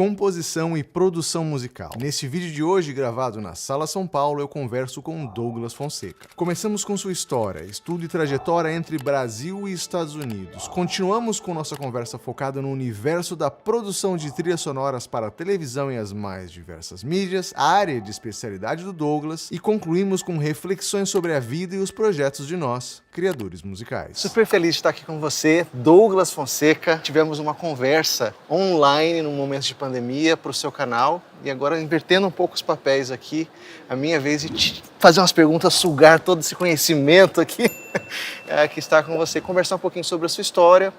composição e produção musical. Nesse vídeo de hoje, gravado na Sala São Paulo, eu converso com Douglas Fonseca. Começamos com sua história, estudo e trajetória entre Brasil e Estados Unidos. Continuamos com nossa conversa focada no universo da produção de trilhas sonoras para a televisão e as mais diversas mídias, a área de especialidade do Douglas, e concluímos com reflexões sobre a vida e os projetos de nós, criadores musicais. Super feliz de estar aqui com você, Douglas Fonseca. Tivemos uma conversa online num momento de pandemia para o seu canal e agora invertendo um pouco os papéis aqui, a minha vez de te fazer umas perguntas, sugar todo esse conhecimento aqui, que está com você, conversar um pouquinho sobre a sua história,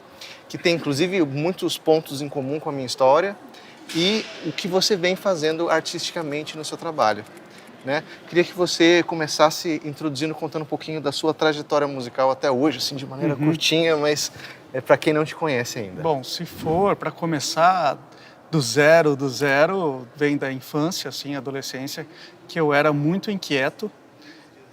que tem inclusive muitos pontos em comum com a minha história e o que você vem fazendo artisticamente no seu trabalho. Né? Queria que você começasse introduzindo, contando um pouquinho da sua trajetória musical até hoje, assim, de maneira curtinha, mas é para quem não te conhece ainda. Bom, se for para começar do zero, vem da infância, assim, adolescência, que eu era muito inquieto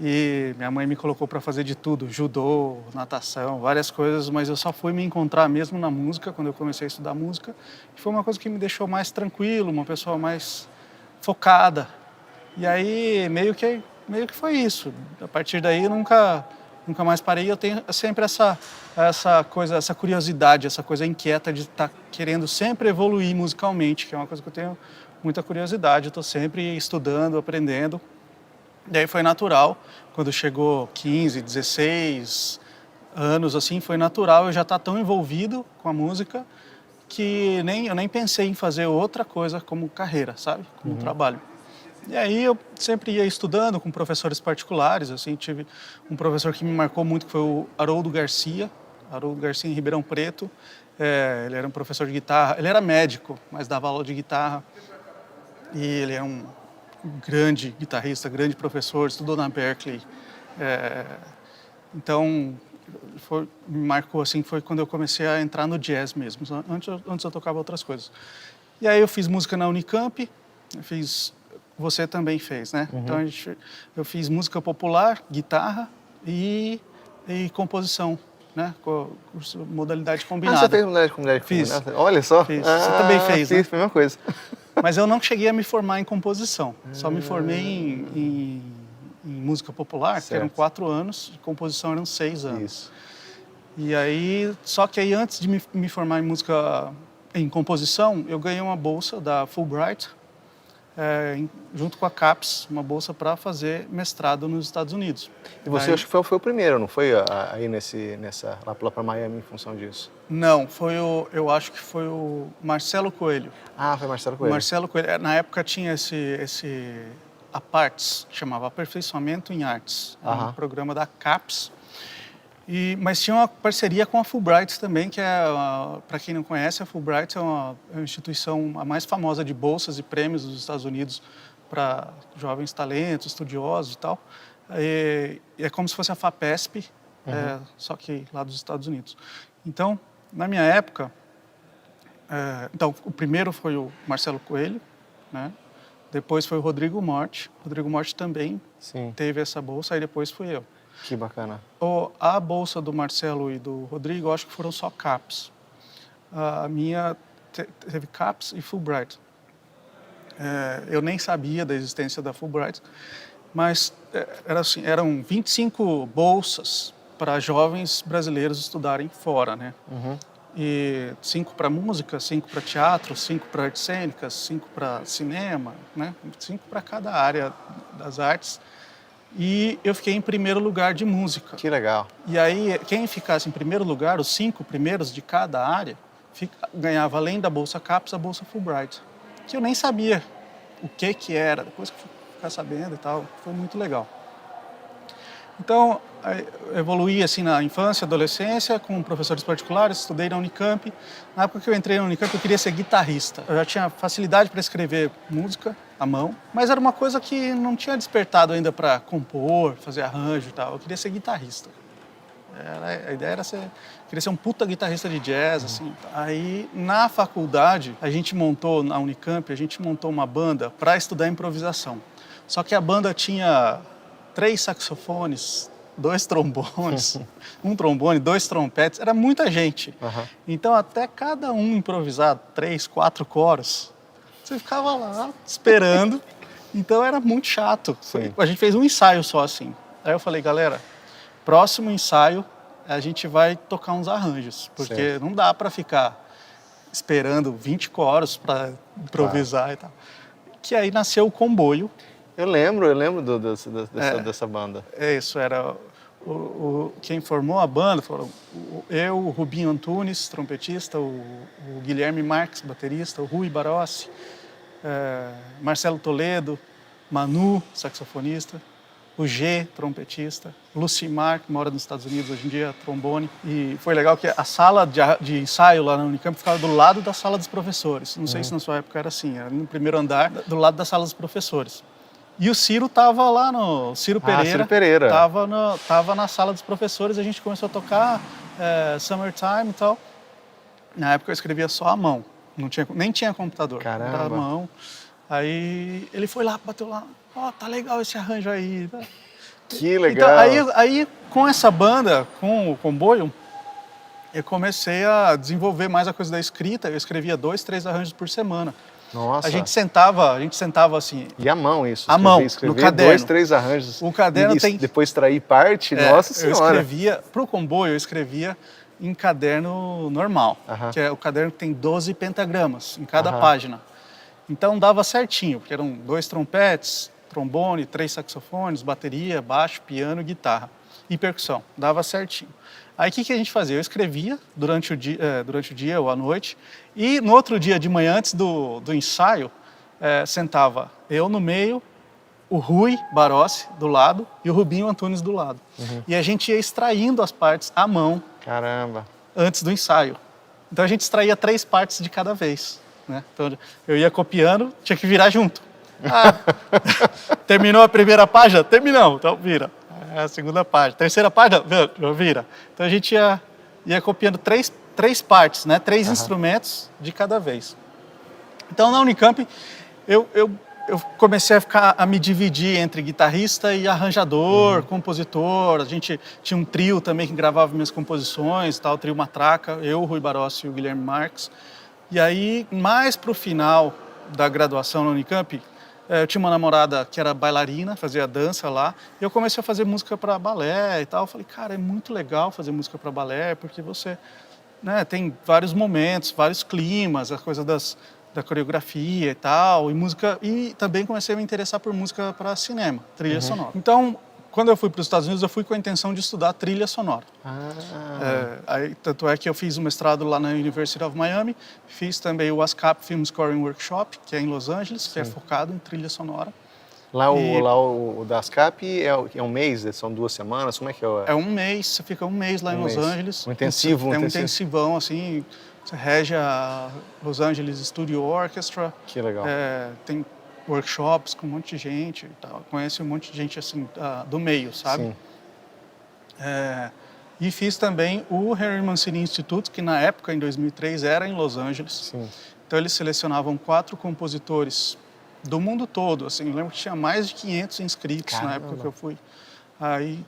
e minha mãe me colocou para fazer de tudo, judô, natação, várias coisas, mas eu só fui me encontrar mesmo na música, quando eu comecei a estudar música, e foi uma coisa que me deixou mais tranquilo, uma pessoa mais focada. E aí, meio que foi isso. A partir daí, eu nunca mais parei. Eu tenho sempre essa curiosidade, essa coisa inquieta de estar querendo sempre evoluir musicalmente, que é uma coisa que eu tenho muita curiosidade. Eu estou sempre estudando, aprendendo. E aí foi natural. Quando chegou 15, 16 anos, assim, foi natural eu já estar tão envolvido com a música que eu nem pensei em fazer outra coisa como carreira, sabe? Como trabalho. E aí eu sempre ia estudando com professores particulares, assim, tive um professor que me marcou muito, que foi o Haroldo Garcia em Ribeirão Preto. Ele era um professor de guitarra, ele era médico, mas dava aula de guitarra. E ele é um grande guitarrista, grande professor, estudou na Berklee. Então, me marcou, assim, foi quando eu comecei a entrar no jazz mesmo. Antes eu tocava outras coisas. E aí eu fiz música na Unicamp, você também fez, né? Então eu fiz música popular, guitarra e composição, né? Modalidade combinada. Ah, você fez modalidade combinada? Fiz. Olha só. Fiz. Você também fez, né? Fiz, foi a mesma coisa. Mas eu não cheguei a me formar em composição. Só me formei em música popular, que eram 4 anos, e composição eram 6 anos. Isso. E aí, só que aí antes de me formar em composição, eu ganhei uma bolsa da Fulbright, junto com a CAPES, uma bolsa para fazer mestrado nos Estados Unidos. E você acho que foi o primeiro, não foi aí lá para Miami em função disso? Não, eu acho que foi o Marcelo Coelho. Ah, foi Marcelo Coelho. Marcelo Coelho. Na época tinha esse APARTS, chamava Aperfeiçoamento em Artes, um programa da CAPES. Mas tinha uma parceria com a Fulbright também, que para quem não conhece, a Fulbright é uma instituição a mais famosa de bolsas e prêmios dos Estados Unidos para jovens talentos, estudiosos e tal. É como se fosse a FAPESP, só que lá dos Estados Unidos. Então, na minha época, o primeiro foi o Marcelo Coelho, né? Depois foi o Rodrigo Morte. O Rodrigo Morte também teve essa bolsa, aí depois fui eu. Que bacana. A bolsa do Marcelo e do Rodrigo, eu acho que foram só CAPES. A minha teve CAPES e Fulbright. Eu nem sabia da existência da Fulbright, mas eram 25 bolsas para jovens brasileiros estudarem fora, né? E 5 para música, 5 para teatro, 5 para artes cênicas, 5 para cinema, né? 5 para cada área das artes. E eu fiquei em primeiro lugar de música. Que legal. E aí, quem ficasse em primeiro lugar, os 5 primeiros de cada área, ganhava, além da Bolsa CAPES, a Bolsa Fulbright. Que eu nem sabia o que era, depois que eu fui ficar sabendo e tal, foi muito legal. Então, eu evoluí assim na infância, adolescência, com professores particulares, estudei na Unicamp. Na época que eu entrei na Unicamp, eu queria ser guitarrista. Eu já tinha facilidade para escrever música à mão, mas era uma coisa que não tinha despertado ainda para compor, fazer arranjo e tal. Eu queria ser guitarrista. A ideia era queria ser um puta guitarrista de jazz, assim. Aí, na faculdade, na Unicamp, a gente montou uma banda para estudar improvisação. Só que a banda tinha 3 saxofones, 2 trombones, um trombone, 2 trompetes, era muita gente. Então, até cada um improvisar 3, 4 coros, Você ficava lá esperando, então era muito chato. A gente fez um ensaio só assim. Aí eu falei, galera, próximo ensaio a gente vai tocar uns arranjos, porque não dá para ficar esperando 20 coros para improvisar e tal. Que aí nasceu o Comboio. Eu lembro dessa banda. É isso, era quem formou a banda foram eu, o Rubinho Antunes, trompetista, o Guilherme Marques, baterista, o Rui Barossi, Marcelo Toledo, Manu, saxofonista, o G, trompetista, Lucimar, que mora nos Estados Unidos hoje em dia, trombone. E foi legal que a sala de ensaio lá na Unicamp ficava do lado da sala dos professores. Não sei se na sua época era assim, era no primeiro andar, do lado da sala dos professores. E o Ciro estava lá no... Ciro Pereira. Estava na sala dos professores, a gente começou a tocar Summertime e tal. Na época eu escrevia só à mão, nem tinha computador. Caramba. À mão. Aí ele foi lá, bateu lá, tá legal esse arranjo aí. Que legal. Então, aí com essa banda, com o Comboio, eu comecei a desenvolver mais a coisa da escrita. Eu escrevia 2, 3 arranjos por semana. Nossa. A gente sentava assim... E à mão isso? À mão, escrever no caderno. 2, 3 arranjos. O caderno tem... Depois extrair parte? Nossa Senhora. Eu escrevia, pro Comboio, eu escrevia em caderno normal, que é o caderno que tem 12 pentagramas em cada página. Então dava certinho, porque eram 2 trompetes, trombone, 3 saxofones, bateria, baixo, piano, guitarra e percussão. Dava certinho. Aí o que a gente fazia? Eu escrevia durante o dia ou à noite e no outro dia de manhã, antes do ensaio, sentava eu no meio, o Rui Barossi do lado e o Rubinho Antunes do lado. E a gente ia extraindo as partes à mão. Caramba. Antes do ensaio. Então a gente extraía 3 partes de cada vez. Né? Então eu ia copiando, tinha que virar junto. Terminou a primeira página? Terminamos, então vira. A segunda página. Terceira página? Vira. Então a gente ia copiando 3 partes, né? 3 instrumentos de cada vez. Então na Unicamp eu comecei a me dividir entre guitarrista e arranjador, compositor. A gente tinha um trio também que gravava minhas composições, tal, o trio Matraca, eu, o Rui Barossi e o Guilherme Marques. E aí, mais pro final da graduação na Unicamp, eu tinha uma namorada que era bailarina, fazia dança lá, e eu comecei a fazer música para balé e tal. Eu falei, cara, é muito legal fazer música para balé, porque você tem vários momentos, vários climas, a coisa da coreografia e tal, e também comecei a me interessar por música para cinema, trilha sonora. Então, quando eu fui para os Estados Unidos, eu fui com a intenção de estudar trilha sonora. Tanto é que eu fiz o mestrado lá na University of Miami, fiz também o ASCAP Film Scoring Workshop, que é em Los Angeles, que é focado em trilha sonora. Lá o da ASCAP é um mês, são 2 semanas, como é que é? É um mês, você fica um mês lá em Los Angeles. Um intensivo. É um intensivão, assim, você rege a Los Angeles Studio Orchestra. Que legal. Tem workshops com um monte de gente e tal. Conhece um monte de gente assim do meio, sabe? Sim. E fiz também o Henry Mancini Institute, que na época, em 2003, era em Los Angeles. Sim. Então eles selecionavam 4 compositores do mundo todo. Assim, eu lembro que tinha mais de 500 inscritos. Caramba. Na época que eu fui. Aí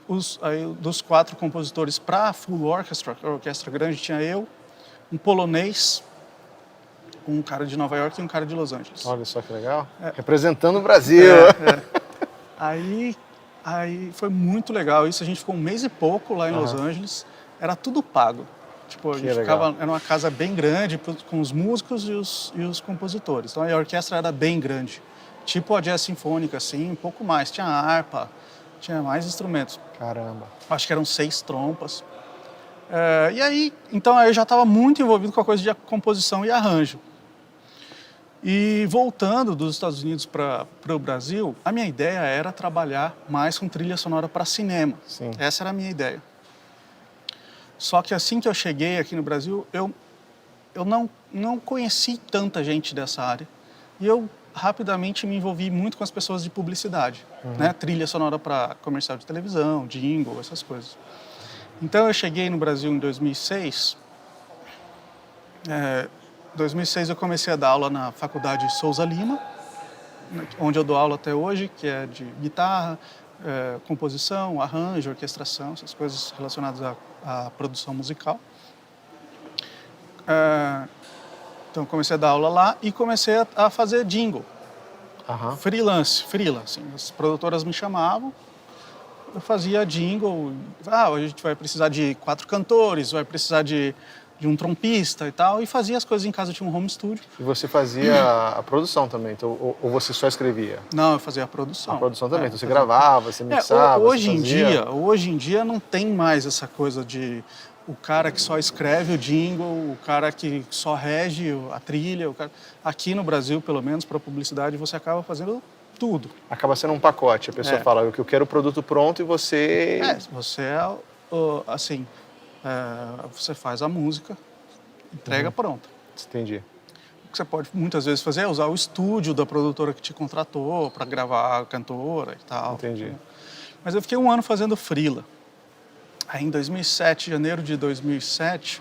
dos 4 compositores para a full orchestra, a orquestra grande, tinha eu, um polonês, um cara de Nova York e um cara de Los Angeles. Olha só que legal. Representando o Brasil. Aí foi muito legal isso. A gente ficou um mês e pouco lá em Los Angeles. Era tudo pago. Tipo, a gente era uma casa bem grande com os músicos e os compositores. Então a orquestra era bem grande. Tipo a jazz sinfônica, assim, um pouco mais. Tinha harpa, tinha mais instrumentos. Caramba. Acho que eram 6 trompas. E aí, então eu já estava muito envolvido com a coisa de composição e arranjo. E voltando dos Estados Unidos para o Brasil, a minha ideia era trabalhar mais com trilha sonora para cinema. Sim. Essa era a minha ideia. Só que assim que eu cheguei aqui no Brasil, eu não conheci tanta gente dessa área. E eu rapidamente me envolvi muito com as pessoas de publicidade, né? Trilha sonora para comercial de televisão, jingle, essas coisas. Então eu cheguei no Brasil em 2006. Em 2006 eu comecei a dar aula na Faculdade Souza Lima, onde eu dou aula até hoje, que é de guitarra, composição, arranjo, orquestração, essas coisas relacionadas à produção musical. Então comecei a dar aula lá e comecei a fazer jingle. Aham. Freelance. Assim, as produtoras me chamavam, eu fazia jingle. Hoje a gente vai precisar de 4 cantores, vai precisar de um trompista e tal, e fazia as coisas em casa, tinha um home studio. E você fazia a produção também, então, ou você só escrevia? Não, eu fazia a produção. A produção também, então você fazia. gravava, você mixava, hoje você fazia... hoje em dia não tem mais essa coisa de o cara que só escreve o jingle, o cara que só rege a trilha. Aqui no Brasil, pelo menos, para publicidade, você acaba fazendo tudo. Acaba sendo um pacote, a pessoa fala que eu quero o produto pronto e você... Você assim, você faz a música, entrega pronta. Entendi. O que você pode muitas vezes fazer é usar o estúdio da produtora que te contratou para gravar a cantora e tal. Entendi. Mas eu fiquei um ano fazendo freela. Aí em 2007, janeiro de 2007,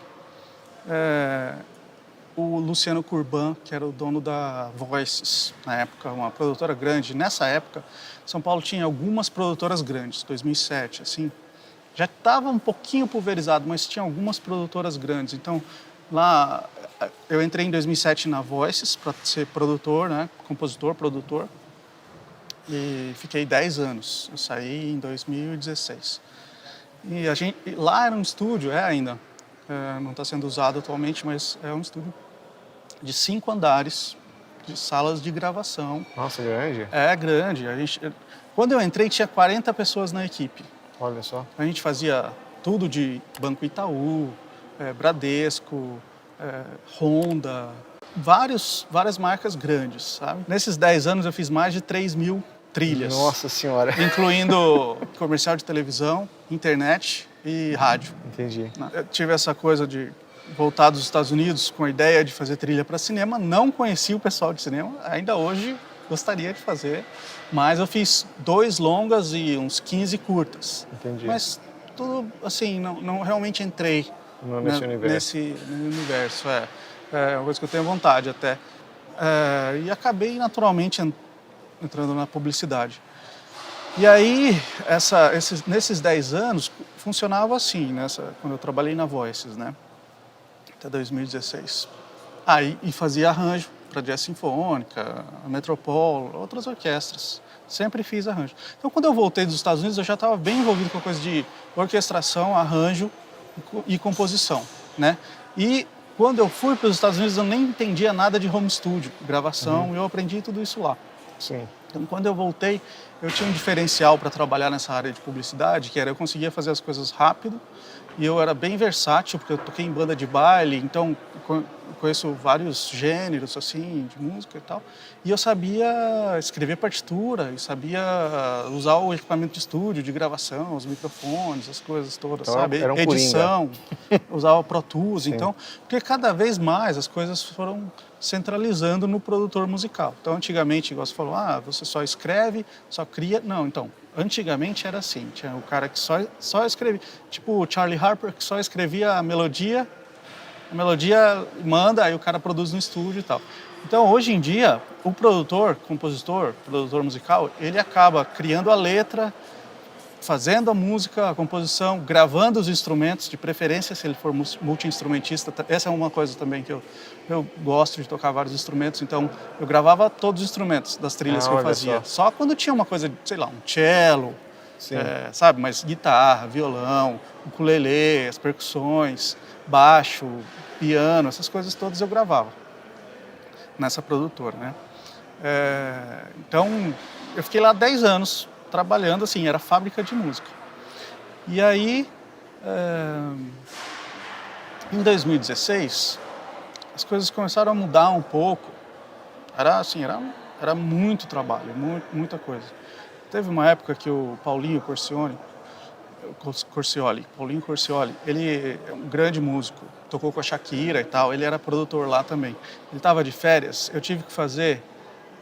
o Luciano Curban, que era o dono da Voices, na época, uma produtora grande. Nessa época, São Paulo tinha algumas produtoras grandes, 2007, assim. Já estava um pouquinho pulverizado, mas tinha algumas produtoras grandes. Então, lá, eu entrei em 2007 na Voices para ser produtor, né? Compositor, produtor. E fiquei 10 anos. Eu saí em 2016. E lá era um estúdio, ainda. Não está sendo usado atualmente, mas é um estúdio de 5 andares, de salas de gravação. Nossa, grande. É grande. Quando eu entrei, tinha 40 pessoas na equipe. Olha só. A gente fazia tudo de Banco Itaú, Bradesco, Honda, várias marcas grandes, sabe? Nesses 10 anos eu fiz mais de 3.000 trilhas. Nossa Senhora. Incluindo comercial de televisão, internet e rádio. Entendi. Eu tive essa coisa de voltar dos Estados Unidos com a ideia de fazer trilha para cinema. Não conheci o pessoal de cinema, ainda hoje gostaria de fazer, mas eu fiz 2 longas e uns 15 curtas. Entendi. Mas tudo assim, não realmente entrei nesse universo. Nesse universo. É uma coisa que eu tenho vontade até. E acabei naturalmente entrando na publicidade. E aí, nesses 10 anos, funcionava assim, quando eu trabalhei na Voices, né? Até 2016. E fazia arranjo para Jazz Sinfônica, a Metropol, outras orquestras. Sempre fiz arranjo. Então, quando eu voltei dos Estados Unidos, eu já estava bem envolvido com a coisa de orquestração, arranjo e composição, né? E quando eu fui para os Estados Unidos, eu nem entendia nada de home studio, gravação, e eu aprendi tudo isso lá. Sim. Então, quando eu voltei, eu tinha um diferencial para trabalhar nessa área de publicidade, que era eu conseguia fazer as coisas rápido e eu era bem versátil, porque eu toquei em banda de baile, então conheço vários gêneros assim de música e tal. E eu sabia escrever partitura, e sabia usar o equipamento de estúdio, de gravação, os microfones, as coisas todas, então, sabe? Era um edição, usava o Pro Tools, Sim. então, porque cada vez mais as coisas foram centralizando no produtor musical. Então, antigamente, igual você falou, você só escreve, só cria. Não, então, antigamente era assim, tinha o cara que só escrevia, tipo o Charlie Harper, que só escrevia a melodia manda, aí o cara produz no estúdio e tal. Então, hoje em dia, o produtor, compositor, produtor musical, ele acaba criando a letra, fazendo a música, a composição, gravando os instrumentos, de preferência se ele for multi-instrumentista. Essa é uma coisa também que eu gosto de tocar vários instrumentos, então eu gravava todos os instrumentos das trilhas que eu fazia. Só quando tinha uma coisa, sei lá, um cello, sabe? Mas guitarra, violão, ukulele, as percussões, baixo, piano, essas coisas todas eu gravava nessa produtora, né? Então, eu fiquei lá 10 anos trabalhando, assim, era fábrica de música. E aí, em 2016, as coisas começaram a mudar um pouco. Era muito trabalho, muita coisa. Teve uma época que o Paulinho Corcioli, ele é um grande músico, tocou com a Shakira e tal, ele era produtor lá também. Ele estava de férias, eu tive que fazer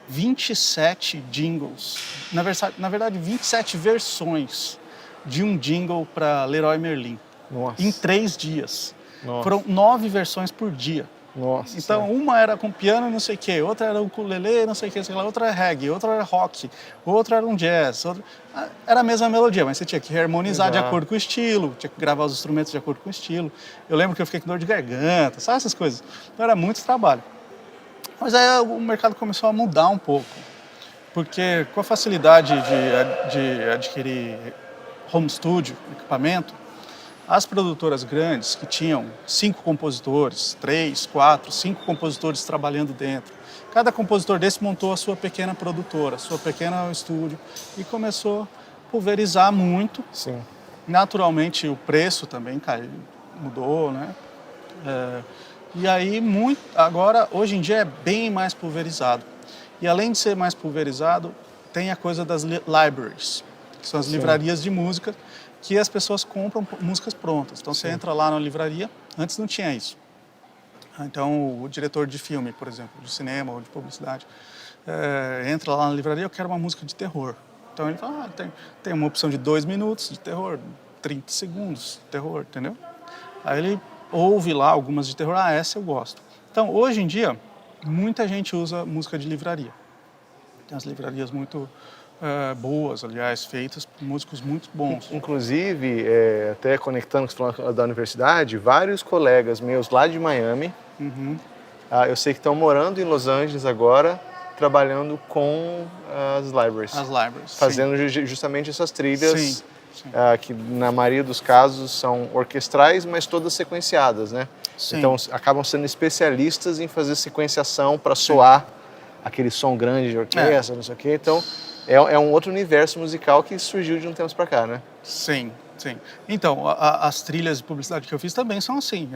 27 jingles, na verdade 27 versões de um jingle para Leroy Merlin. Nossa. Em 3 dias. Nossa. Foram 9 versões por dia. Nossa. Então, uma era com piano, não sei o quê, outra era ukulele, não sei o quê, sei lá, outra era reggae, outra era rock, outra era um jazz, era a mesma melodia, mas você tinha que harmonizar de acordo com o estilo, tinha que gravar os instrumentos de acordo com o estilo. Eu lembro que eu fiquei com dor de garganta, sabe essas coisas? Então, era muito trabalho. Mas aí o mercado começou a mudar um pouco, porque com a facilidade de adquirir home studio, equipamento, as produtoras grandes que tinham 5 compositores, 3, 4, 5 compositores trabalhando dentro, cada compositor desse montou a sua pequena produtora, sua pequena estúdio e começou a pulverizar muito. Sim. Naturalmente o preço também caiu, mudou, né? E aí, agora, hoje em dia, é bem mais pulverizado. E além de ser mais pulverizado, tem a coisa das libraries, que são as livrarias de música, que as pessoas compram músicas prontas. Então, você entra lá na livraria, antes não tinha isso. Então, o diretor de filme, por exemplo, de cinema ou de publicidade, entra lá na livraria, eu quero uma música de terror. Então, ele fala, tem uma opção de 2 minutos de terror, 30 segundos de terror, entendeu? Aí ele ouve lá algumas de terror, essa eu gosto. Então, hoje em dia, muita gente usa música de livraria. Tem as livrarias muito boas, aliás, feitas por músicos muito bons. Inclusive, até conectando com você falando da universidade, vários colegas meus lá de Miami, eu sei que estão morando em Los Angeles agora, trabalhando com as libraries. As libraries, fazendo justamente essas trilhas. Que na maioria dos casos são orquestrais, mas todas sequenciadas, né? Sim. Então acabam sendo especialistas em fazer sequenciação para soar aquele som grande de orquestra, não sei o quê. Então é um outro universo musical que surgiu de um tempo para cá, né? Sim. Então as trilhas de publicidade que eu fiz também são assim,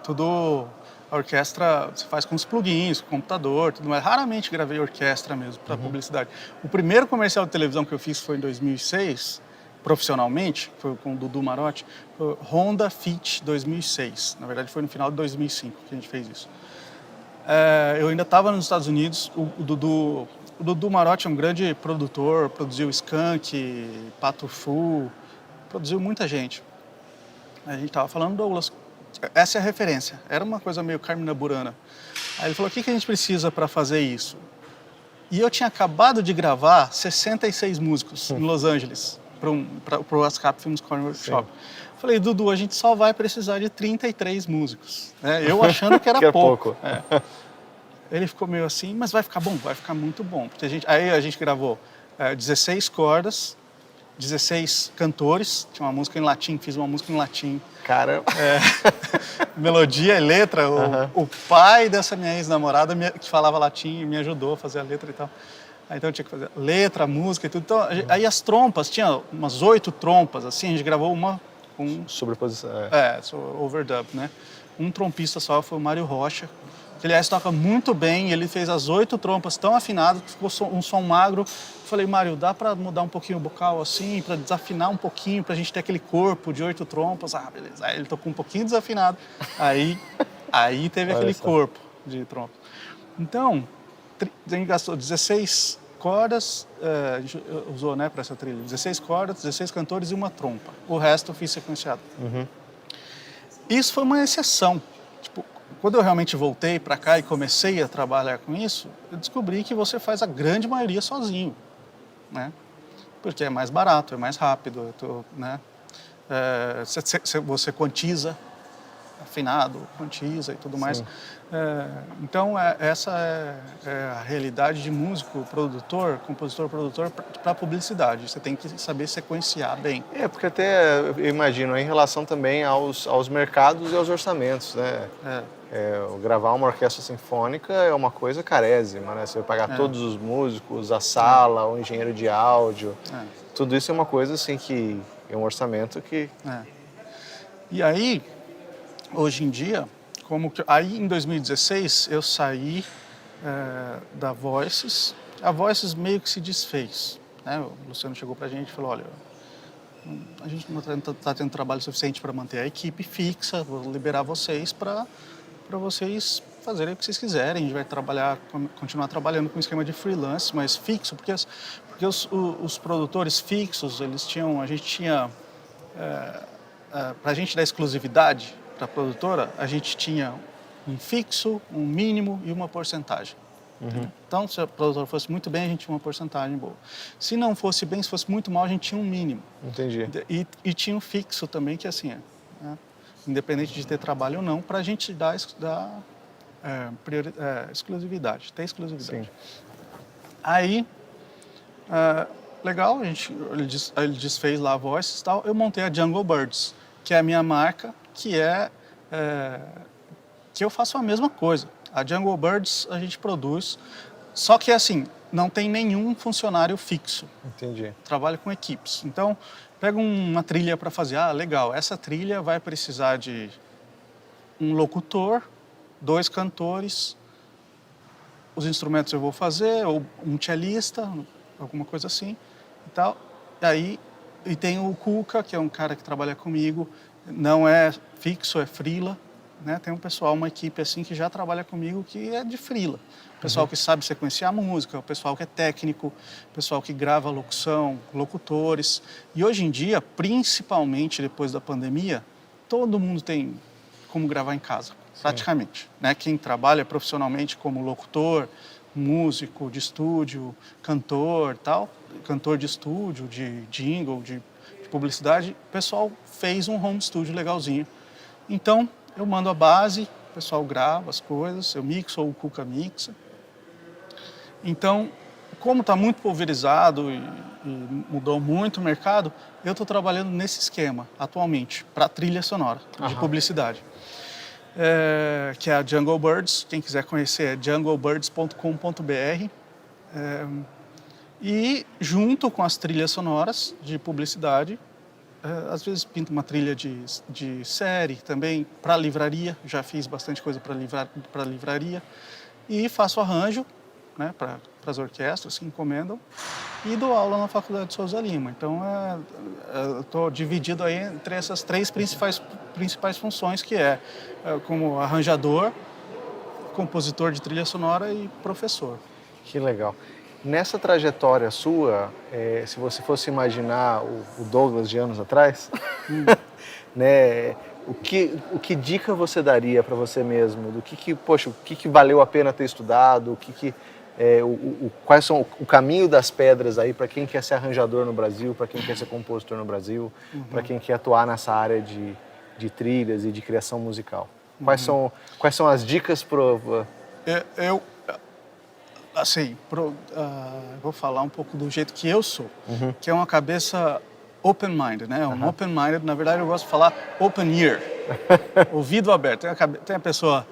tudo a orquestra você faz com os plugins, com computador, tudo mais. Raramente gravei orquestra mesmo para publicidade. O primeiro comercial de televisão que eu fiz foi em 2006. Profissionalmente, foi com o Dudu Marotti, foi Honda Fit 2006. Na verdade, foi no final de 2005 que a gente fez isso. Eu ainda estava nos Estados Unidos. O Dudu Marotti é um grande produtor, produziu Skank, Pato Fu, produziu muita gente. A gente estava falando, Douglas, essa é a referência. Era uma coisa meio Carmina Burana. Aí ele falou, o que a gente precisa para fazer isso? E eu tinha acabado de gravar 66 músicos em Los Angeles. Para o ASCAP Film Scoring Workshop. Falei, Dudu, a gente só vai precisar de 33 músicos. Eu achando que era que pouco. Ele ficou meio assim, mas vai ficar bom, vai ficar muito bom. Porque aí a gente gravou 16 cordas, 16 cantores, tinha uma música em latim, fiz uma música em latim. Cara... Melodia e letra. O pai dessa minha ex-namorada, que falava latim, me ajudou a fazer a letra e tal. Então eu tinha que fazer letra, música e tudo. Então, aí as trompas, tinha umas 8 trompas, assim, a gente gravou uma com... Sobreposição. Overdub, né? Um trompista só, foi o Mário Rocha, que aliás toca muito bem, ele fez as 8 trompas tão afinadas que ficou um som magro. Falei, Mário, dá para mudar um pouquinho o bocal assim, para desafinar um pouquinho, para a gente ter aquele corpo de 8 trompas? Beleza. Aí ele tocou um pouquinho desafinado, aí teve aquele corpo de trompa. Então, a gente gastou 16 cordas, a gente usou, né, para essa trilha, 16 cordas, 16 cantores e uma trompa. O resto eu fiz sequenciado. Isso foi uma exceção. Tipo, quando eu realmente voltei para cá e comecei a trabalhar com isso, eu descobri que você faz a grande maioria sozinho, né? Porque é mais barato, é mais rápido, né? Você quantiza, afinado, quantiza e tudo mais. Então, essa é a realidade de músico, produtor, compositor, produtor para publicidade. Você tem que saber sequenciar bem. Porque até, eu imagino, em relação também aos mercados e aos orçamentos, né? Gravar uma orquestra sinfônica é uma coisa carésima, né? Você vai pagar todos os músicos, a sala, o engenheiro de áudio. Tudo isso é uma coisa, assim, que é um orçamento que... E aí, hoje em dia... Aí, em 2016, eu saí da Voices. A Voices meio que se desfez, né? O Luciano chegou para a gente e falou, olha, a gente não está tendo trabalho suficiente para manter a equipe fixa, vou liberar vocês para vocês fazerem o que vocês quiserem. A gente vai continuar trabalhando com um esquema de freelance, mas fixo, porque os produtores fixos, a gente tinha, para a gente dar exclusividade, da produtora, a gente tinha um fixo, um mínimo e uma porcentagem. Então, se a produtora fosse muito bem, a gente tinha uma porcentagem boa. Se não fosse bem, se fosse muito mal, a gente tinha um mínimo. Entendi. E tinha um fixo também, que assim, né? Independente de ter trabalho ou não, para a gente dar exclusividade, tem exclusividade. Sim. Aí, legal, ele desfez lá a voz e tal, eu montei a Jungle Birds, que é a minha marca, que eu faço a mesma coisa. A Jungle Birds a gente produz, só que assim, não tem nenhum funcionário fixo. Entendi. Trabalho com equipes. Então, pega uma trilha para fazer. Ah, legal, essa trilha vai precisar de um locutor, 2 cantores, os instrumentos eu vou fazer, ou um cellista, alguma coisa assim e tal. E tem o Cuca, que é um cara que trabalha comigo, não é fixo, é freela, né? Tem um pessoal, uma equipe assim que já trabalha comigo que é de freela. O pessoal que sabe sequenciar a música, o pessoal que é técnico, o pessoal que grava locução, locutores. E hoje em dia, principalmente depois da pandemia, todo mundo tem como gravar em casa, praticamente, né? Quem trabalha profissionalmente como locutor, músico de estúdio, cantor, tal, cantor de estúdio, de jingle, de publicidade, o pessoal fez um home studio legalzinho. Então, eu mando a base, o pessoal grava as coisas, eu mixo ou o Cuca mixa. Então, como está muito pulverizado e mudou muito o mercado, eu estou trabalhando nesse esquema atualmente, para trilha sonora, de publicidade. Que é a Jungle Birds, quem quiser conhecer é junglebirds.com.br. E junto com as trilhas sonoras de publicidade, às vezes pinto uma trilha de série também para livraria, já fiz bastante coisa para livraria, e faço arranjo, né, para as orquestras que encomendam, e dou aula na Faculdade de Souza Lima. Então, eu estou dividido aí entre essas 3 principais funções, que como arranjador, compositor de trilha sonora e professor. Que legal. Nessa trajetória sua, se você fosse imaginar o Douglas de anos atrás, né, o que dica você daria para você mesmo? Do poxa, o que valeu a pena ter estudado? Quais são o caminho das pedras aí para quem quer ser arranjador no Brasil, para quem quer ser compositor no Brasil, para quem quer atuar nessa área de trilhas e de criação musical? Quais são as dicas Assim, vou falar um pouco do jeito que eu sou, que é uma cabeça open-minded, né? Open-minded, na verdade eu gosto de falar open ear, ouvido aberto. Tem a pessoa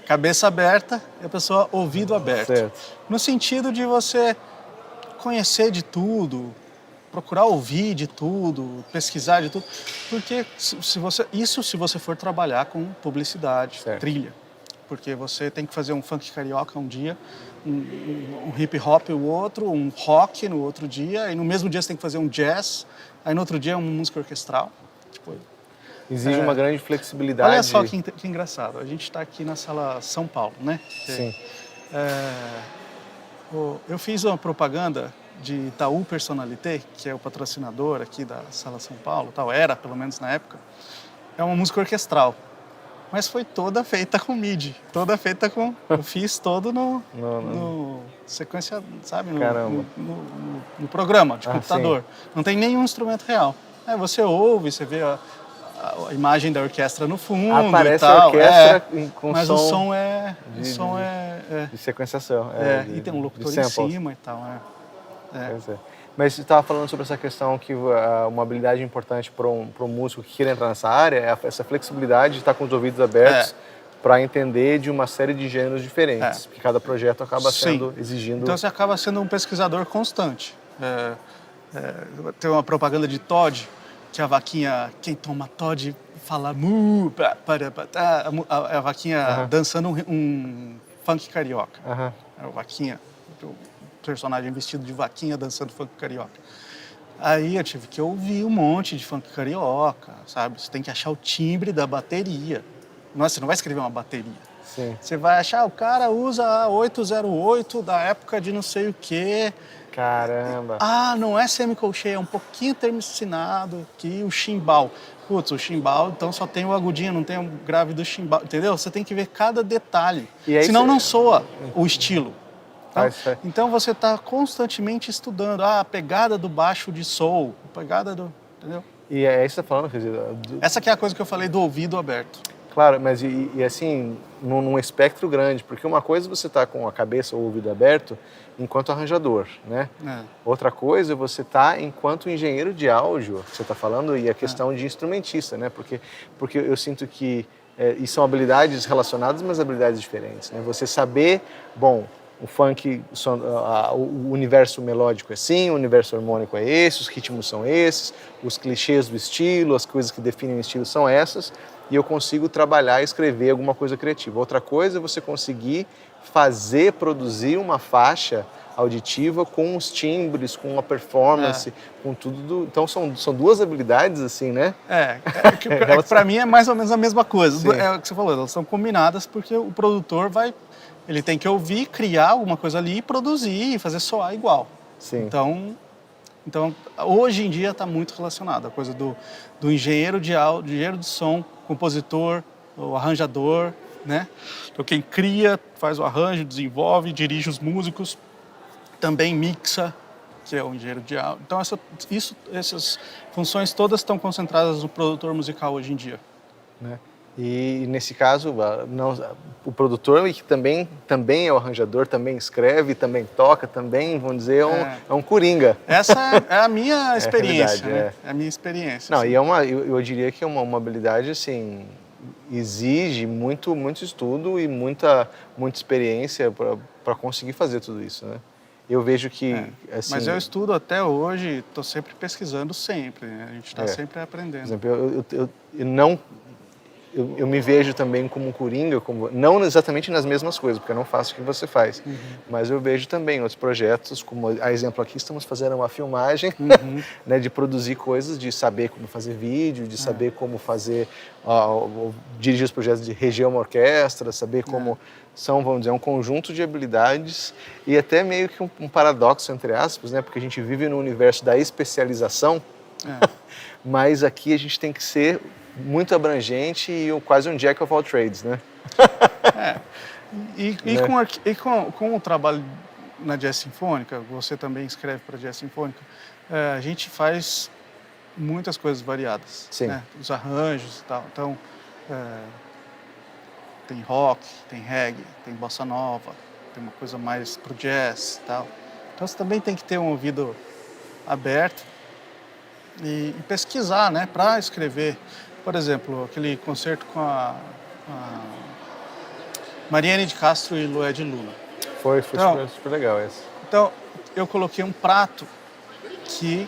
cabeça aberta e a pessoa ouvido aberto. Certo. No sentido de você conhecer de tudo, procurar ouvir de tudo, pesquisar de tudo, porque se você for trabalhar com publicidade, certo, trilha, porque você tem que fazer um funk carioca um dia, um hip hop o outro, um rock no outro dia, e no mesmo dia você tem que fazer um jazz, aí no outro dia uma música orquestral. Tipo, exige uma grande flexibilidade. Olha só que engraçado, a gente está aqui na Sala São Paulo, né? Sim. Eu fiz uma propaganda de Itaú Personalité, que é o patrocinador aqui da Sala São Paulo, era pelo menos na época. É uma música orquestral, mas foi toda feita com MIDI, eu fiz todo no sequência, sabe, no programa de computador. Sim. Não tem nenhum instrumento real. Aí você ouve, você vê a imagem da orquestra no fundo. Aparece e tal, a orquestra com mas som. O som de sequenciação. E tem um locutor em cima e tal. Mas você estava falando sobre essa questão que uma habilidade importante para um músico que queira entrar nessa área é essa flexibilidade de estar com os ouvidos abertos para entender de uma série de gêneros diferentes, porque cada projeto acaba exigindo... Então você acaba sendo um pesquisador constante. Tem uma propaganda de Todd, que a vaquinha, quem toma Todd fala mu, a vaquinha dançando um funk carioca. A vaquinha, o personagem vestido de vaquinha dançando funk carioca. Aí eu tive que ouvir um monte de funk carioca, sabe? Você tem que achar o timbre da bateria. Você não vai escrever uma bateria. Sim. Você vai achar, o cara usa a 808 da época de não sei o quê. Caramba! Não é semicolcheia, é um pouquinho terminado aqui, o chimbal. Putz, o chimbal, então só tem o agudinho, não tem o grave do chimbal, entendeu? Você tem que ver cada detalhe, senão não soa o estilo. Então você está constantemente estudando a pegada do baixo de soul, a pegada do... Entendeu? E é isso que você está falando, quer dizer... Essa que é a coisa que eu falei do ouvido aberto. Claro, mas assim, num espectro grande, porque uma coisa você está com a cabeça ou o ouvido aberto enquanto arranjador, né? Outra coisa é você estar enquanto engenheiro de áudio, que você está falando, e a questão de instrumentista, né? Porque eu sinto que e são habilidades relacionadas, mas habilidades diferentes, né? Você saber, bom, o funk, o universo melódico é assim, o universo harmônico é esse, os ritmos são esses, os clichês do estilo, as coisas que definem o estilo são essas, e eu consigo trabalhar e escrever alguma coisa criativa. Outra coisa é você conseguir produzir uma faixa auditiva com os timbres, com a performance, com tudo. Então são duas habilidades assim, né? Para mim é mais ou menos a mesma coisa. Sim. É o que você falou, elas são combinadas porque o produtor ele tem que ouvir, criar alguma coisa ali, produzir e fazer soar igual. Sim. Então hoje em dia está muito relacionado a coisa do engenheiro de áudio, engenheiro de som, compositor, o arranjador, né? Então quem cria, faz o arranjo, desenvolve, dirige os músicos, também mixa, que é o engenheiro de áudio. Então essas funções todas estão concentradas no produtor musical hoje em dia. Né? E nesse caso, o produtor, que também é o arranjador, também escreve, também toca, também, vamos dizer, é um coringa. Essa é a minha experiência, né? É a minha experiência. Não, assim. E eu diria que é uma habilidade, assim, exige muito estudo e muita experiência para conseguir fazer tudo isso, né? Eu vejo que... Assim, mas eu estudo até hoje, estou sempre pesquisando sempre, né? A gente está sempre aprendendo. Por exemplo, eu me vejo também como um coringa, não exatamente nas mesmas coisas, porque eu não faço o que você faz, mas eu vejo também outros projetos, como a exemplo aqui, estamos fazendo uma filmagem, né, de produzir coisas, de saber como fazer vídeo, de saber como fazer, dirigir os projetos de reger uma orquestra, saber como são, vamos dizer, um conjunto de habilidades e até meio que um paradoxo, entre aspas, né, porque a gente vive no universo da especialização, mas aqui a gente tem que ser muito abrangente e quase um jack of all trades, né? Com o trabalho na Jazz Sinfônica, você também escreve para Jazz Sinfônica, a gente faz muitas coisas variadas. Sim. Né? Os arranjos e tal. Então, tem rock, tem reggae, tem bossa nova, tem uma coisa mais pro jazz e tal. Então você também tem que ter um ouvido aberto e pesquisar, né, para escrever. Por exemplo, aquele concerto com a Mariane de Castro e Lued Luna. Foi super legal esse. Então, eu coloquei um prato que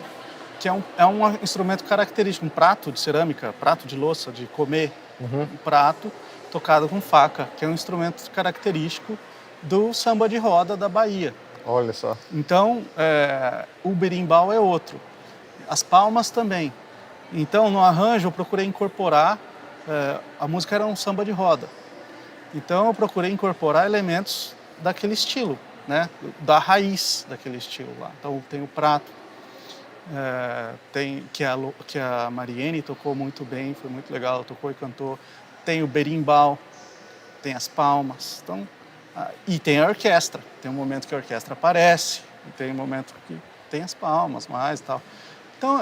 é um instrumento característico, um prato de cerâmica, prato de louça, de comer, um prato tocado com faca, que é um instrumento característico do samba de roda da Bahia. Olha só. Então, o berimbau é outro. As palmas também. Então, no arranjo, eu procurei incorporar... a música era um samba de roda. Então, eu procurei incorporar elementos daquele estilo, né? Da raiz daquele estilo lá. Então, tem o prato, que a Mariene tocou muito bem, foi muito legal, ela tocou e cantou. Tem o berimbau, tem as palmas. Então, e tem a orquestra. Tem um momento que a orquestra aparece, e tem um momento que tem as palmas mais e tal. Então,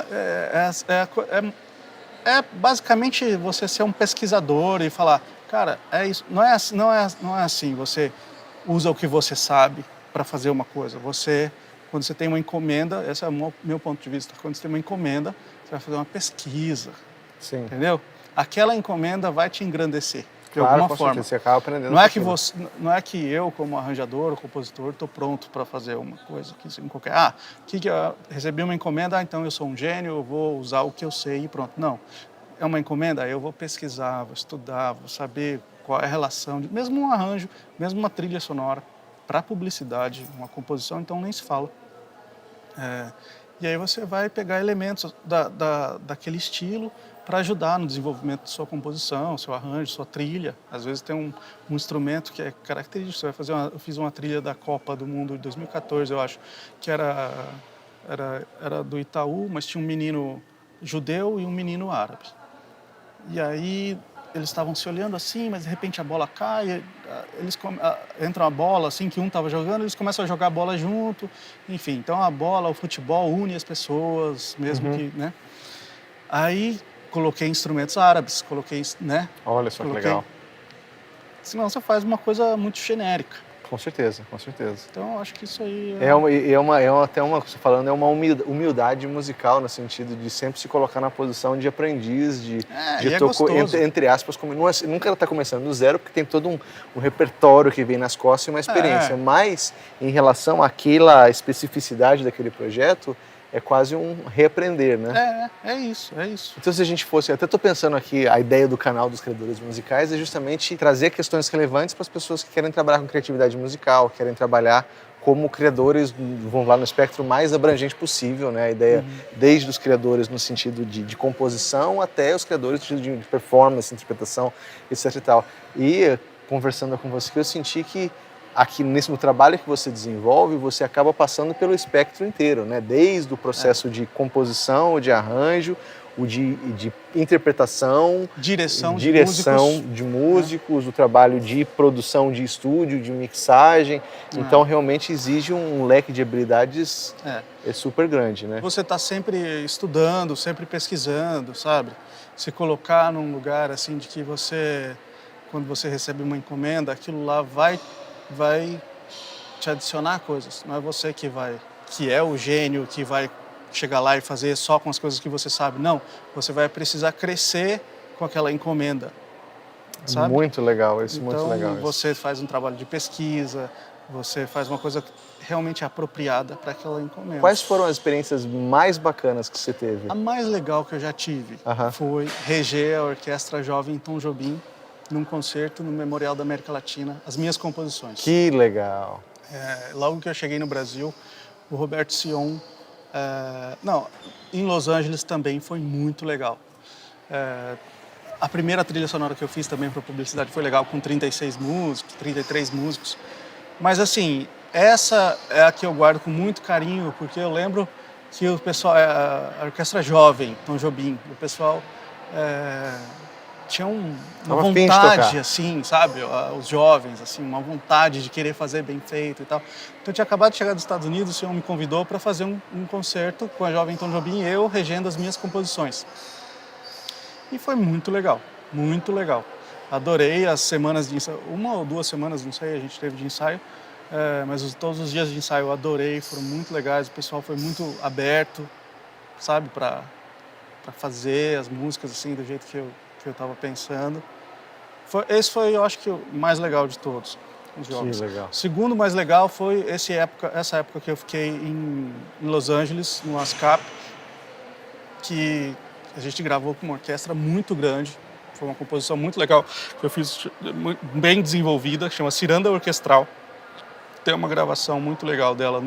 basicamente você ser um pesquisador e falar, cara, é isso. Não é assim, você usa o que você sabe para fazer uma coisa. Quando você tem uma encomenda, esse é o meu ponto de vista, quando você tem uma encomenda, você vai fazer uma pesquisa. Sim. Entendeu? Aquela encomenda vai te engrandecer. De claro, alguma forma. Você acaba aprendendo. Não é que eu, como arranjador ou compositor, estou pronto para fazer uma coisa que qualquer. Eu recebi uma encomenda, então eu sou um gênio, eu vou usar o que eu sei e pronto. Não. É uma encomenda, eu vou pesquisar, vou estudar, vou saber qual é a relação, mesmo um arranjo, mesmo uma trilha sonora, para publicidade, uma composição, então nem se fala. E aí você vai pegar elementos daquele estilo para ajudar no desenvolvimento de sua composição, seu arranjo, sua trilha. Às vezes tem um instrumento que é característico. Você vai eu fiz uma trilha da Copa do Mundo de 2014, eu acho, que era do Itaú, mas tinha um menino judeu e um menino árabe. E aí eles estavam se olhando assim, mas de repente a bola cai, entra uma bola assim que um estava jogando, eles começam a jogar a bola junto. Enfim, então a bola, o futebol une as pessoas, mesmo que, né? Aí coloquei instrumentos árabes, né? Olha só que legal. senão você faz uma coisa muito genérica. Com certeza, com certeza. Então, eu acho que isso aí... Até uma, você falando, é uma humildade musical, no sentido de sempre se colocar na posição de aprendiz, de entre aspas, nunca está começando do zero, porque tem todo um repertório que vem nas costas e uma experiência. Mas, em relação àquela especificidade daquele projeto, é quase um reaprender, né? É isso. Então, se a gente fosse... Até estou pensando aqui, a ideia do canal dos Criadores Musicais é justamente trazer questões relevantes para as pessoas que querem trabalhar com criatividade musical, querem trabalhar como criadores, vamos lá, no espectro mais abrangente possível, né? A ideia, desde os criadores no sentido de composição até os criadores no sentido de performance, interpretação, etc e tal. E, conversando com você, eu senti que aqui no trabalho que você desenvolve, você acaba passando pelo espectro inteiro, né? Desde o processo de composição, de arranjo, o de interpretação, direção de músicos, o trabalho de produção de estúdio, de mixagem. Então, realmente exige um leque de habilidades super grande, né? Você está sempre estudando, sempre pesquisando, sabe? Se colocar num lugar assim de que você, quando você recebe uma encomenda, aquilo lá vai te adicionar coisas. Não é você que é o gênio que vai chegar lá e fazer só com as coisas que você sabe. Não, você vai precisar crescer com aquela encomenda, sabe? Muito legal isso, muito legal. Então, você faz um trabalho de pesquisa, você faz uma coisa realmente apropriada para aquela encomenda. Quais foram as experiências mais bacanas que você teve? A mais legal que eu já tive foi reger a Orquestra Jovem Tom Jobim num concerto no Memorial da América Latina, as minhas composições. Que legal! Logo que eu cheguei no Brasil, o Roberto Sion... em Los Angeles também foi muito legal. A primeira trilha sonora que eu fiz também para publicidade foi legal, com 36 músicos, 33 músicos. Mas, assim, essa é a que eu guardo com muito carinho, porque eu lembro que o pessoal, a Orquestra Jovem, Tom Jobim, o pessoal... tinha uma vontade, assim, sabe? Os jovens, assim, uma vontade de querer fazer bem feito e tal. Então, eu tinha acabado de chegar dos Estados Unidos, o senhor me convidou para fazer um concerto com a Jovem Tom Jobim e eu regendo as minhas composições. E foi muito legal, muito legal. Adorei as semanas de ensaio, 1 ou 2 semanas, não sei, a gente teve de ensaio, mas todos os dias de ensaio eu adorei, foram muito legais, o pessoal foi muito aberto, sabe, para fazer as músicas, assim, do jeito que eu estava pensando. Esse foi, eu acho que, o mais legal de todos os jogos. Que legal. O segundo mais legal foi essa época que eu fiquei em Los Angeles, no ASCAP, que a gente gravou com uma orquestra muito grande. Foi uma composição muito legal que eu fiz, bem desenvolvida, que chama Ciranda Orquestral. Tem uma gravação muito legal dela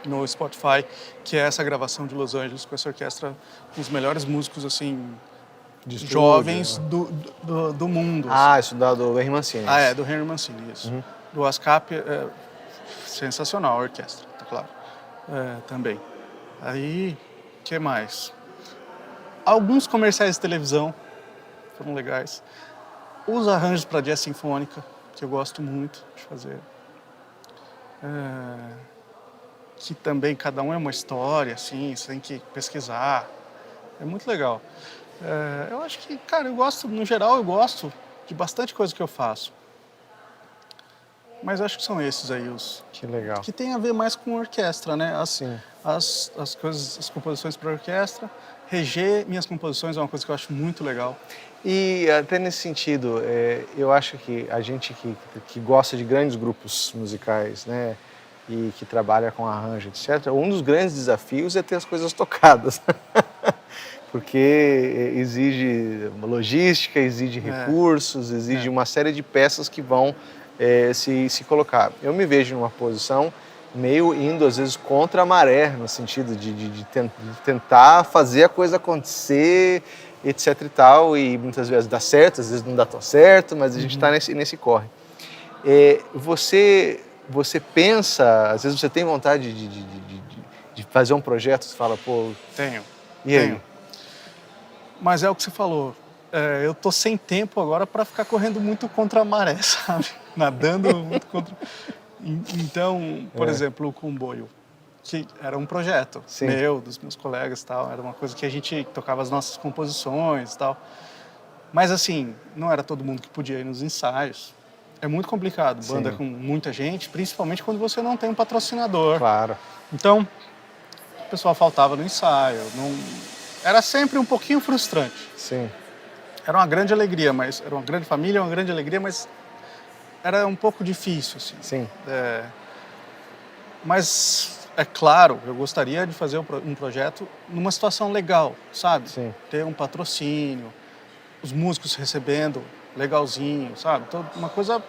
no Spotify, que é essa gravação de Los Angeles com essa orquestra, com os melhores músicos, assim, jovens do mundo. Isso do Henry Mancini. Do Henry Mancini, isso. Do ASCAP, sensacional a orquestra, tá claro. Também. Aí, o que mais? Alguns comerciais de televisão foram legais. Os arranjos para jazz sinfônica, que eu gosto muito de fazer. Que também cada um é uma história, assim, você tem que pesquisar. É muito legal. Eu acho que, cara, no geral, eu gosto de bastante coisa que eu faço. Mas acho que são esses aí os... Que legal. Que tem a ver mais com orquestra, né? Sim. As composições para orquestra. Reger minhas composições é uma coisa que eu acho muito legal. E até nesse sentido, eu acho que a gente que gosta de grandes grupos musicais, né? E que trabalha com arranjo, etc., um dos grandes desafios é ter as coisas tocadas. Porque exige logística, exige recursos, exige uma série de peças que vão se colocar. Eu me vejo numa posição meio indo, às vezes, contra a maré, no sentido de tentar fazer a coisa acontecer, etc e tal, e muitas vezes dá certo, às vezes não dá tão certo, mas a gente está nesse corre. Você pensa, às vezes você tem vontade de fazer um projeto, você fala, pô... Tenho. E aí? Mas é o que você falou, eu tô sem tempo agora para ficar correndo muito contra a maré, sabe? Nadando muito contra... Então, por exemplo, o Comboio, que era um projeto meu, dos meus colegas e tal, era uma coisa que a gente tocava as nossas composições e tal. Mas assim, não era todo mundo que podia ir nos ensaios. É muito complicado, banda Sim. com muita gente, principalmente quando você não tem um patrocinador. Claro. Então, o pessoal faltava no ensaio. Era sempre um pouquinho frustrante. Sim. Era uma grande alegria, mas era uma grande família, uma grande alegria, mas era um pouco difícil, assim. Sim. Mas, é claro, eu gostaria de fazer um projeto numa situação legal, sabe? Sim. Ter um patrocínio, os músicos recebendo legalzinho, sabe? Então, uma coisa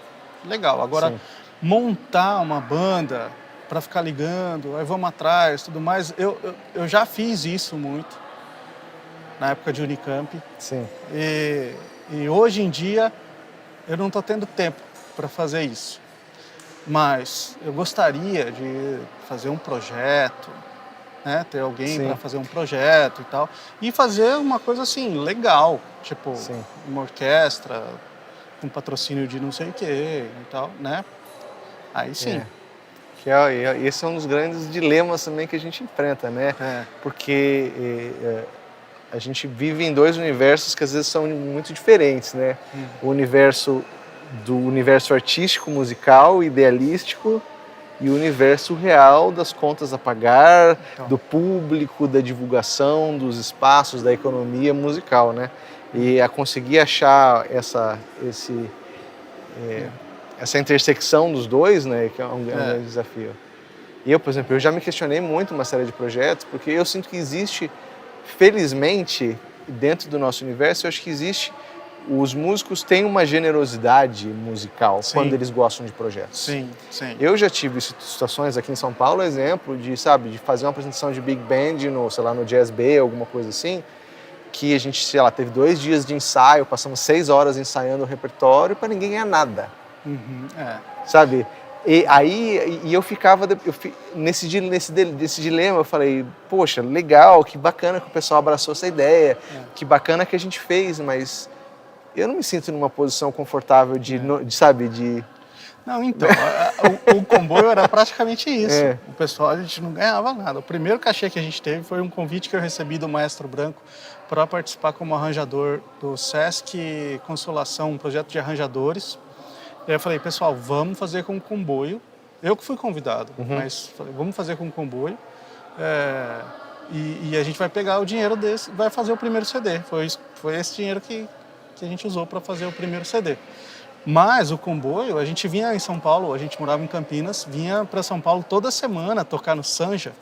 legal. Agora, Sim. montar uma banda para ficar ligando, aí vamos atrás, tudo mais, eu já fiz isso muito na época de Unicamp. Sim. E hoje em dia eu não estou tendo tempo para fazer isso. Mas eu gostaria de fazer um projeto, né? Ter alguém para fazer um projeto e tal. E fazer uma coisa assim, legal. Tipo, uma orquestra, com patrocínio de não sei o quê e tal, né? Aí sim. Esse é um dos grandes dilemas também que a gente enfrenta, né? Porque a gente vive em dois universos que às vezes são muito diferentes, né? O universo artístico, musical, idealístico, e o universo real das contas a pagar, do público, da divulgação, dos espaços, da economia musical, né? E a conseguir achar essa intersecção dos dois, né, que é um grande desafio. E eu, por exemplo, eu já me questionei muito uma série de projetos, porque eu sinto que existe, felizmente, dentro do nosso universo, eu acho que existe, os músicos têm uma generosidade musical quando eles gostam de projetos. Sim, sim. Eu já tive situações aqui em São Paulo, exemplo, de fazer uma apresentação de Big Band no Jazz B, alguma coisa assim, que a gente, teve 2 dias de ensaio, passamos 6 horas ensaiando o repertório para ninguém ganhar nada. Sabe? E aí eu ficava nesse dilema, eu falei, poxa, legal, que bacana que o pessoal abraçou essa ideia, que bacana que a gente fez, mas eu não me sinto numa posição confortável Não, então, o comboio era praticamente isso. O pessoal, a gente não ganhava nada. O primeiro cachê que a gente teve foi um convite que eu recebi do Maestro Branco para participar como arranjador do Sesc Consolação, um projeto de arranjadores. E aí eu falei, pessoal, vamos fazer com comboio. Eu que fui convidado, mas falei, vamos fazer com comboio. E a gente vai pegar o dinheiro desse, vai fazer o primeiro CD. Foi esse dinheiro que a gente usou para fazer o primeiro CD. Mas o comboio, a gente vinha em São Paulo, a gente morava em Campinas, vinha para São Paulo toda semana tocar no Sanja.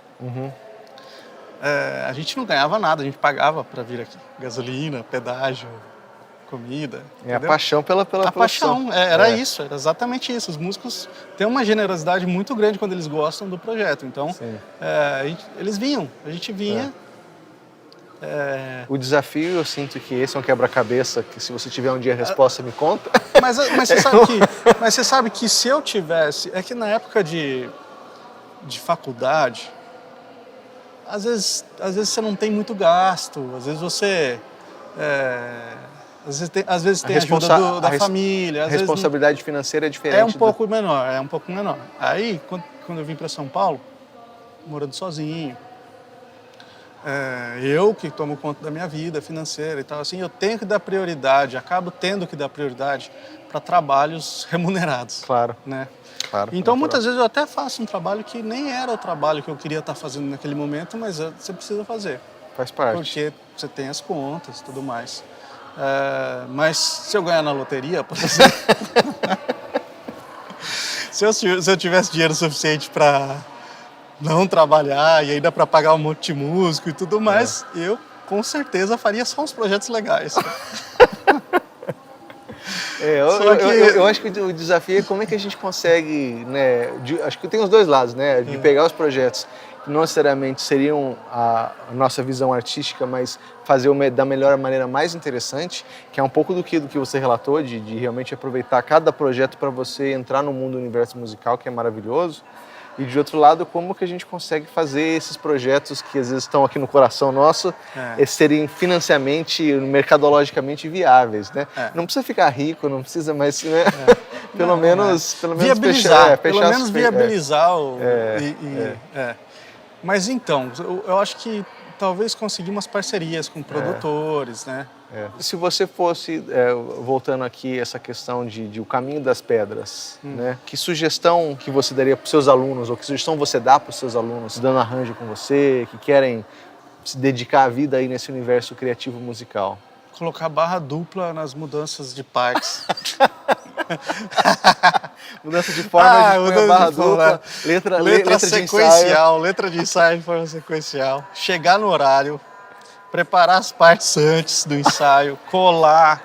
A gente não ganhava nada, a gente pagava para vir aqui. Gasolina, pedágio, comida. A paixão pela paixão, era isso, era exatamente isso. Os músicos têm uma generosidade muito grande quando eles gostam do projeto. Então, eles vinham, a gente vinha. O desafio, eu sinto que esse é um quebra-cabeça, que se você tiver um dia a resposta, me conta. Mas você sabe que se eu tivesse... É que na época de faculdade, às vezes você não tem muito gasto, às vezes você... Às vezes tem a ajuda da família. A responsabilidade financeira é diferente. É um pouco menor. Aí, quando eu vim para São Paulo, morando sozinho, eu que tomo conta da minha vida financeira e tal, assim, eu tenho que dar prioridade, acabo tendo que dar prioridade para trabalhos remunerados. Claro. Né? Claro. Então, muitas vezes eu até faço um trabalho que nem era o trabalho que eu queria estar fazendo naquele momento, mas você precisa fazer. Faz parte. Porque você tem as contas e tudo mais. Mas se eu ganhar na loteria, por exemplo, se eu tivesse dinheiro suficiente para não trabalhar e ainda para pagar um monte de músico e tudo mais, eu com certeza faria só uns projetos legais. Eu acho que o desafio é como é que a gente consegue, né? Acho que tem os dois lados, né? De pegar os projetos que não necessariamente seriam a nossa visão artística, mas fazer da melhor maneira mais interessante, que é um pouco do que você relatou, de realmente aproveitar cada projeto para você entrar no mundo do universo musical, que é maravilhoso. E de outro lado, como que a gente consegue fazer esses projetos que às vezes estão aqui no coração nosso, serem financiamente, mercadologicamente viáveis, né? Não precisa ficar rico, não precisa, mas né? pelo menos viabilizar, pelo menos viabilizar Mas então, eu acho que talvez conseguir umas parcerias com produtores, né? Se você fosse, voltando aqui, essa questão de o caminho das pedras, né? Que sugestão que você daria para os seus alunos, ou que sugestão você dá para os seus alunos dando arranjo com você, que querem se dedicar a vida aí nesse universo criativo musical? Colocar barra dupla nas mudanças de partes. Mudança de forma, de barra dupla, letra sequencial, letra de ensaio de forma sequencial. Chegar no horário, preparar as partes antes do ensaio, colar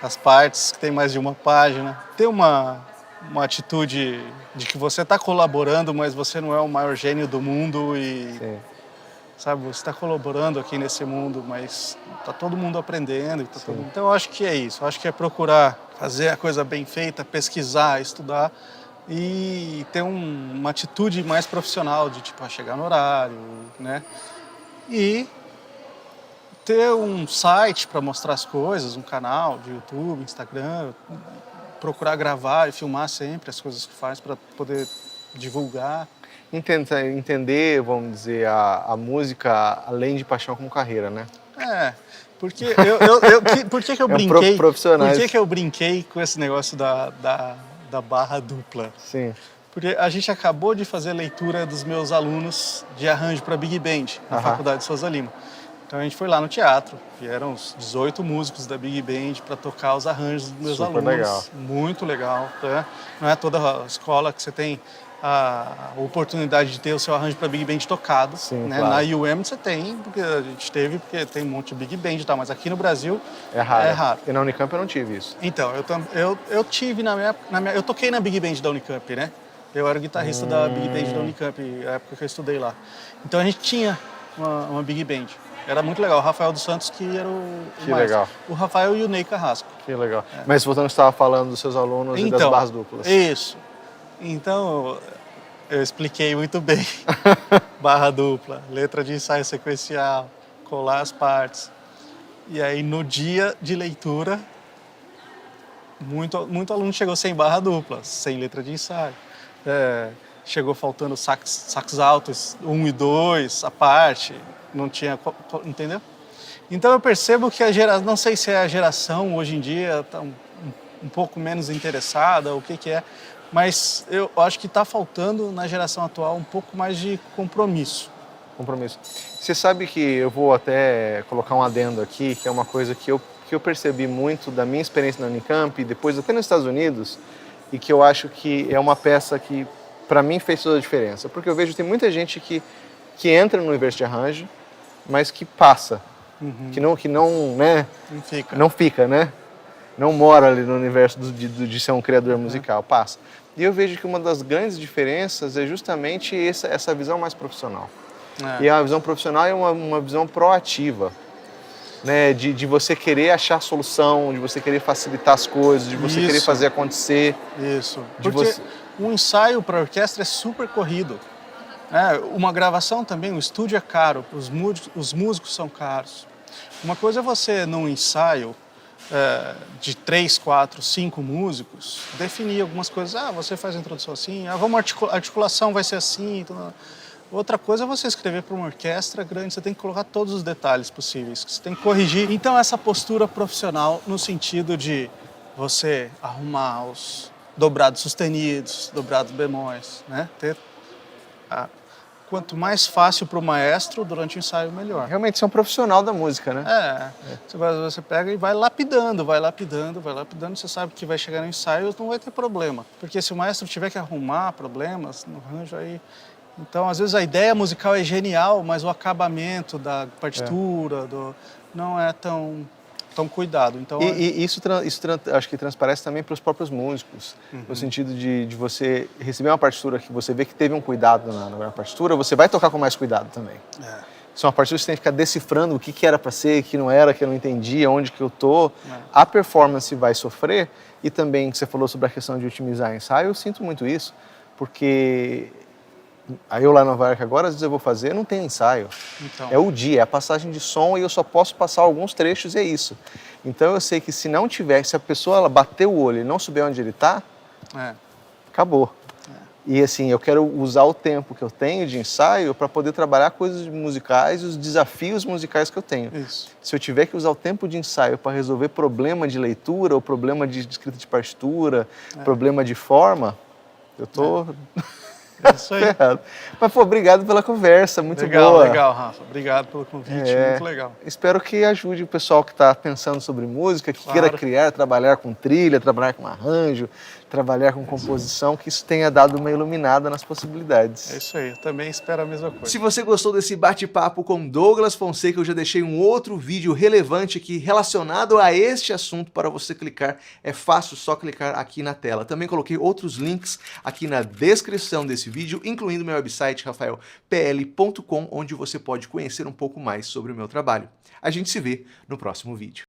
as partes que tem mais de uma página. Ter uma atitude de que você está colaborando, mas você não é o maior gênio do mundo e... Sim. Sabe, você está colaborando aqui nesse mundo, mas está todo mundo aprendendo. Então, eu acho que é isso. Eu acho que é procurar fazer a coisa bem feita, pesquisar, estudar e ter uma atitude mais profissional de, tipo, chegar no horário, né? E ter um site para mostrar as coisas, um canal de YouTube, Instagram, procurar gravar e filmar sempre as coisas que faz para poder divulgar. Entender, vamos dizer, a música além de paixão como carreira, né? Porque por que eu brinquei? Por que eu brinquei com esse negócio da barra dupla? Sim. Porque a gente acabou de fazer leitura dos meus alunos de arranjo para Big Band na Faculdade de Souza Lima. Então a gente foi lá no teatro, vieram uns 18 músicos da Big Band para tocar os arranjos dos meus alunos. Legal. Muito legal, tá? Não é toda a escola que você tem a oportunidade de ter o seu arranjo para Big Band tocado. Sim, né? Claro. Na UM você tem, porque a gente teve, porque tem um monte de Big Band e tal, mas aqui no Brasil é raro. É raro. E na Unicamp eu não tive isso. Então, eu tive eu toquei na Big Band da Unicamp, né? Eu era o guitarrista da Big Band da Unicamp, na época que eu estudei lá. Então a gente tinha uma Big Band. Era muito legal. O Rafael dos Santos, que era o maestro. Legal. O Rafael e o Ney Carrasco. Que legal. Mas voltando ao que você estava falando dos seus alunos e das barras duplas. Isso. Então, eu expliquei muito bem. Barra dupla, letra de ensaio sequencial, colar as partes. E aí, no dia de leitura, muito aluno chegou sem barra dupla, sem letra de ensaio. Chegou faltando sax altos 1 e 2, a parte, não tinha, entendeu? Então eu percebo que não sei se é a geração hoje em dia está um pouco menos interessada, o que é, mas eu acho que está faltando na geração atual um pouco mais de compromisso. Você sabe que eu vou até colocar um adendo aqui, que é uma coisa que eu percebi muito da minha experiência na Unicamp, e depois até nos Estados Unidos, e que eu acho que é uma peça que, para mim, fez toda a diferença. Porque eu vejo que tem muita gente que entra no universo de arranjo, mas que passa, que não, né? Não fica, né? Não mora ali no universo de ser um criador musical, passa. E eu vejo que uma das grandes diferenças é justamente essa visão mais profissional. E a visão profissional é uma visão proativa, né? De você querer achar solução, de você querer facilitar as coisas, de você querer fazer acontecer. Isso. Porque um ensaio para orquestra é super corrido. Uma gravação também, o estúdio é caro, os músicos são caros. Uma coisa é você, num ensaio de 3, 4, 5 músicos, definir algumas coisas. Você faz a introdução assim, a articulação vai ser assim. Então... Outra coisa é você escrever para uma orquestra grande, você tem que colocar todos os detalhes possíveis, que você tem que corrigir. Então, essa postura profissional no sentido de você arrumar os dobrados sustenidos, dobrados bemóis, né? Quanto mais fácil para o maestro durante o ensaio, melhor. Realmente, você é um profissional da música, né? Você pega e vai lapidando, você sabe que vai chegar no ensaio e não vai ter problema. Porque se o maestro tiver que arrumar problemas no arranjo, aí... Então, às vezes, a ideia musical é genial, mas o acabamento da partitura não é tão cuidado. Então, e isso acho que transparece também para os próprios músicos, no sentido de você receber uma partitura que você vê que teve um cuidado na partitura, você vai tocar com mais cuidado também. Se é uma partitura que você tem que ficar decifrando o que era para ser, o que não era, que eu não entendia, onde que eu tô, a performance vai sofrer. E também, que você falou sobre a questão de otimizar ensaio, eu sinto muito isso, porque... Aí eu lá em Nova York agora, às vezes eu vou fazer, não tem ensaio. Então. É o dia, é a passagem de som e eu só posso passar alguns trechos e é isso. Então eu sei que se não tiver, se a pessoa ela bater o olho e não souber onde ele está, acabou. E assim, eu quero usar o tempo que eu tenho de ensaio para poder trabalhar coisas musicais, os desafios musicais que eu tenho. Isso. Se eu tiver que usar o tempo de ensaio para resolver problema de leitura ou problema de escrita de partitura, problema de forma, eu tô É isso aí. ferrado. Mas, pô, obrigado pela conversa, muito Legal, boa. legal, Rafa. Obrigado pelo convite, muito legal. Espero que ajude o pessoal que está pensando sobre música, que queira criar, trabalhar com trilha, trabalhar com arranjo, trabalhar com composição, que isso tenha dado uma iluminada nas possibilidades. É isso aí, eu também espero a mesma coisa. Se você gostou desse bate-papo com Douglas Fonseca, eu já deixei um outro vídeo relevante aqui relacionado a este assunto para você clicar. É fácil, só clicar aqui na tela. Também coloquei outros links aqui na descrição desse vídeo, incluindo meu website rafaelpl.com, onde você pode conhecer um pouco mais sobre o meu trabalho. A gente se vê no próximo vídeo.